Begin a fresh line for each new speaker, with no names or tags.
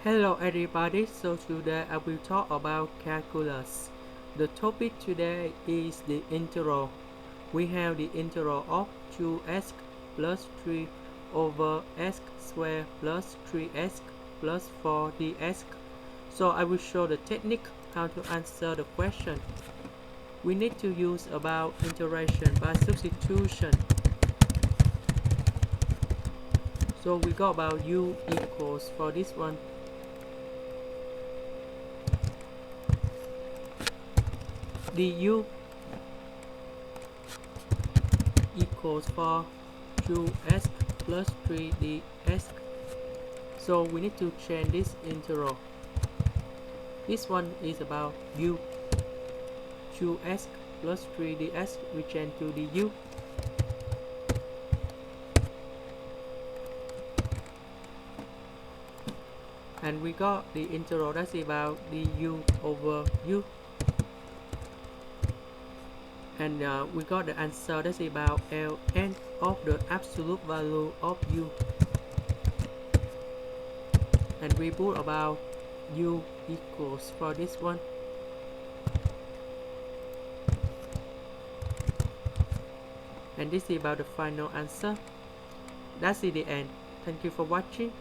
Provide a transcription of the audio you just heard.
Hello everybody, so today I will talk about calculus. The topic today is the integral. We have the integral of 2x plus 3 over x squared plus 3x plus 4 dx. So I will show the technique how to answer the question. We need to use about integration by substitution. So we got about u equals for this one. Du equals for 2x plus 3 dx. So we need to change this integral. This one is about u. 2x plus 3 dx we change to du. And we got the integral that's about du over u. And we got the answer that's about ln of the absolute value of u. And we put about u equals for this one. And this is about the final answer. That's the end. Thank you for watching.